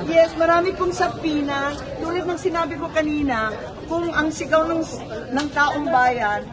Yes, marami pong subpoena. Tulad ng sinabi ko kanina, kung ang sigaw ng taong bayan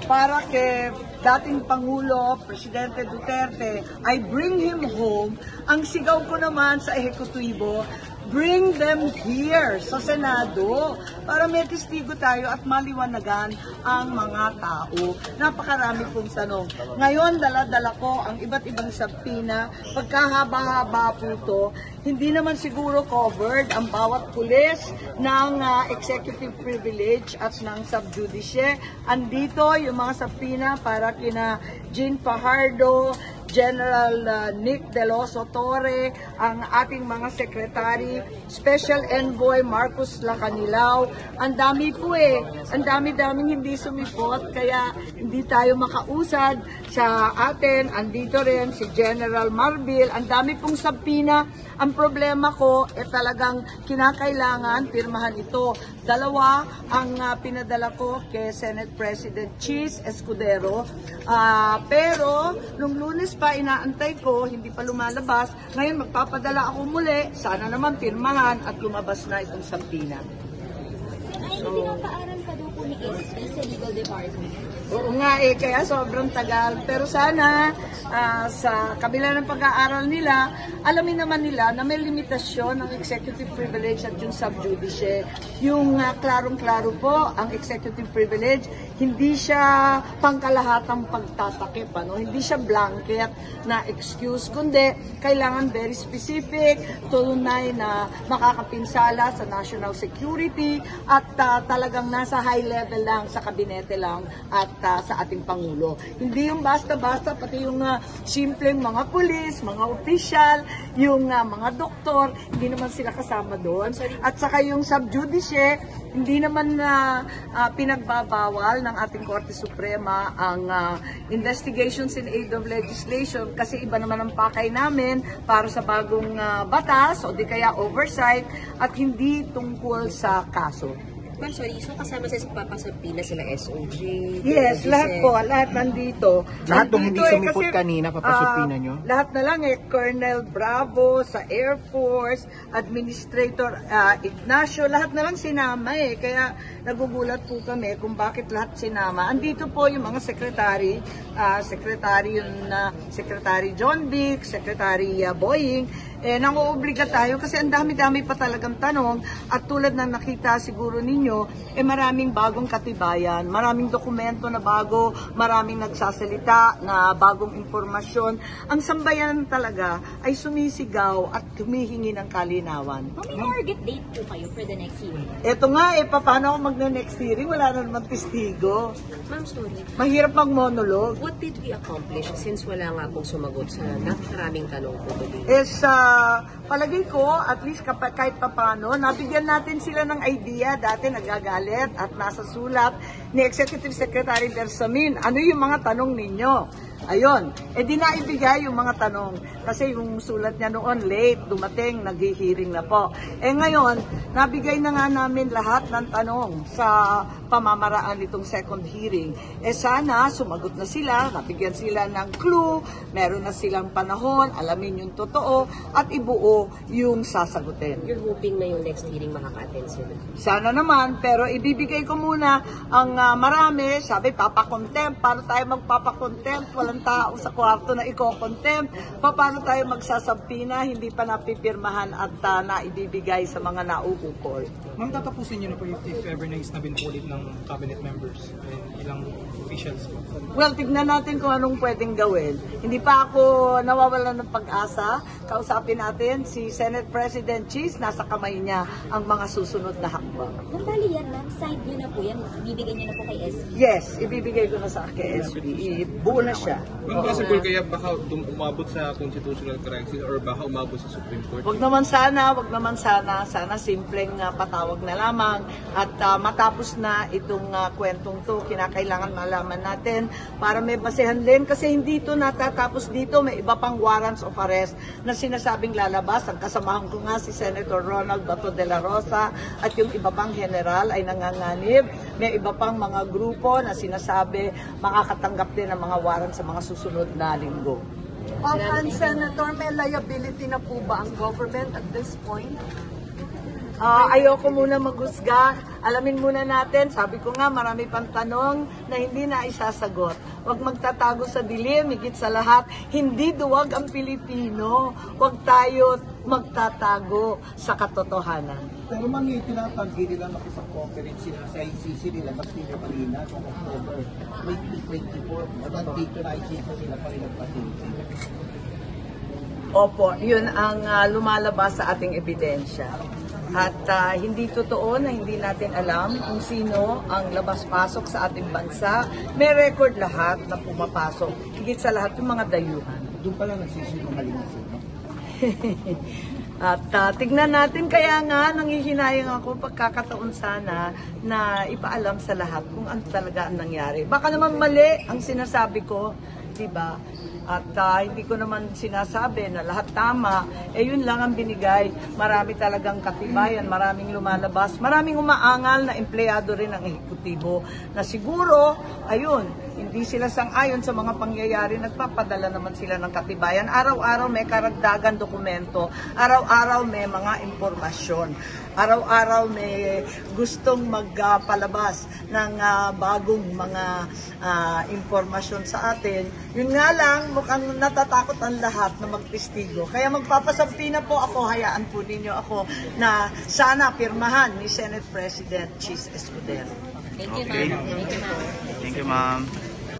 para kay dating Pangulo, Presidente Duterte, ay bring him home, ang sigaw ko naman sa ehekutibo, bring them here sa Senado para may testigo tayo at maliwanagan ang mga tao. Napakarami pong tanong. Ngayon, dala-dala ko ang iba't ibang subpoena. Pagkahaba-haba po ito, hindi naman siguro covered ang bawat pulis ng executive privilege at ng subjudice. Andito yung mga subpoena para kina Jean Fajardo, General Nick Deloso Torre, ang ating mga sekretary, Special Envoy Marcos Lacanilao. Ang dami po ang dami-daming hindi sumipot, kaya hindi tayo makausad sa atin. Andito rin si General Marbil, ang dami pong subpoena. Ang problema ko, talagang kinakailangan pirmahan ito. Dalawa ang pinadala ko kay Senate President Cheese Escudero. Pero, nung Lunes pa, inaantay ko, hindi pa lumalabas. Ngayon, magpapadala ako muli. Sana naman pirmahan at lumabas na itong subpoena. Ay, pinapaaral pa daw po ni SP sa legal department. Oo nga kaya sobrang tagal. Pero sana sa kabila ng pag-aaral nila, alamin naman nila na may limitasyon ng executive privilege at yung subjudice. Yung klarong-klaro po, ang executive privilege, hindi siya pangkalahatang pagtatakip, hindi siya blanket na excuse, kundi kailangan very specific, tunay na makakapinsala sa national security at talagang nasa high level lang, sa kabinete lang at sa ating Pangulo. Hindi yung basta-basta, pati yung simpleng mga pulis, mga opisyal, yung mga doktor, hindi naman sila kasama doon. At saka yung subjudice, hindi naman pinagbabawal ng ating Korte Suprema ang investigations in aid of legislation kasi iba naman ang pakay namin para sa bagong batas o di kaya oversight at hindi tungkol sa kaso. Ma'am, sorry, so kasama sa papasabina sila SOG? Yes, lahat po, lahat nandito. Lahat nung hindi sumipot kasi, kanina, papasupina nyo? Lahat na lang Colonel Bravo sa Air Force, Administrator Ignacio, lahat na lang sinama Kaya nagugulat po kami kung bakit lahat sinama. Andito po yung mga secretary, Secretary John Vic, Secretary Boying, nanguobliga tayo kasi ang dami-dami pa talagang tanong at tulad ng nakita siguro ninyo, maraming bagong katibayan, maraming dokumento na bago, maraming nagsasalita na bagong impormasyon. Ang sambayan talaga ay sumisigaw at humihingi ng kalinawan. May target date po kayo for the next hearing? Eto nga paano ako mag-next hearing? Wala na naman testigo. Ma'am, sorry. Mahirap mag-monologue. What did we accomplish since wala nga pong sumagot sa napakaraming tanong po today? Palagay ko, at least kahit papano, nabigyan natin sila ng idea. Dati nagagalit at nasa sulat ni Executive Secretary Bersamin. Ano yung mga tanong ninyo? Ayun, di naibigay yung mga tanong. Kasi yung sulat niya noon, late, dumating, naghihiring na po. Ngayon, nabigay na nga namin lahat ng tanong sa pamamaraan nitong second hearing. Sana, sumagot na sila, nabigyan sila ng clue, meron na silang panahon, alamin yung totoo, at ibuo yung sasagutin. You're hoping na yung next hearing makaka-attend sila? Sana naman, pero ibibigay ko muna ang marami, sabi, papakontempt. Paano tayo magpapakontempt? Walang tao sa kwarto na i-contempt. Paano tayo magsasabpina, hindi pa napipirmahan at naibibigay sa mga nauukol. Ma'am, tatapusin niyo na po if ever na isnabin po ulit ng cabinet members and ilang officials po? Well, tignan natin kung anong pwedeng gawin. Hindi pa ako nawawalan ng pag-asa. Kausapin natin si Senate President Cheese, nasa kamay niya ang mga susunod na hakbang. Kung bali yan, ma'am, side nyo na po yan, ibibigay nyo na po kay SP? Yes, ibibigay ko na sa KSP. Buo na siya. Ma'am, possible kaya baka umabot sa constitutional crisis or baka umabot sa Supreme Court? Wag naman sana. Sana simpleng patawag na lamang at matapos na itong kwentong to, kinakailangan malaman natin para may basehan din kasi hindi ito natatapos dito. May iba pang warrants of arrest na sinasabing lalabas. Ang kasamahan ko nga si Senator Ronald Bato de la Rosa at yung iba pang general ay nanganganib. May iba pang mga grupo na sinasabi makakatanggap din ng mga warrant sa mga susunod na linggo. Offhand, Senator, may liability na po ba ang government at this point? Ayoko muna maghusga. Alamin muna natin. Sabi ko nga, marami pang tanong na hindi na isasagot. Huwag magtatago sa dilim, higit sa lahat. Hindi duwag ang Pilipino. Huwag tayo magtatago sa katotohanan. Pero mga itinatanggi nila makipag-conference sila sa ICC nila, mas nila kanina, noong October 2024, at dito na ICC sila pa rin nagpatuloy. Opo, yun ang lumalabas sa ating ebidensya. At hindi totoo na hindi natin alam kung sino ang labas-pasok sa ating bansa. May record lahat na pumapasok. Higit sa lahat yung mga dayuhan. Doon pala nagsisinungaling na sila. At tignan natin, kaya nga nanghihinayang ako pagkakataon sana na ipaalam sa lahat kung ano talaga ang nangyari. Baka naman mali ang sinasabi ko, diba? At hindi ko naman sinasabi na lahat tama, yun lang ang binigay. Marami talagang katibayan, maraming lumalabas, maraming umaangal na empleyado rin ng ehekutibo na siguro, ayun, hindi sila sang-ayon sa mga pangyayari, nagpapadala naman sila ng katibayan. Araw-araw may karagdagan dokumento, araw-araw may mga impormasyon, araw-araw may gustong magpalabas ng bagong mga impormasyon sa atin. Yun nga lang, mukhang natatakot ang lahat na magtestigo. Kaya magpapasampi na po ako, hayaan po ninyo ako na sana pirmahan ni Senate President Chis Escudero. Thank you, ma'am. Thank you, ma'am. Thank you, ma'am.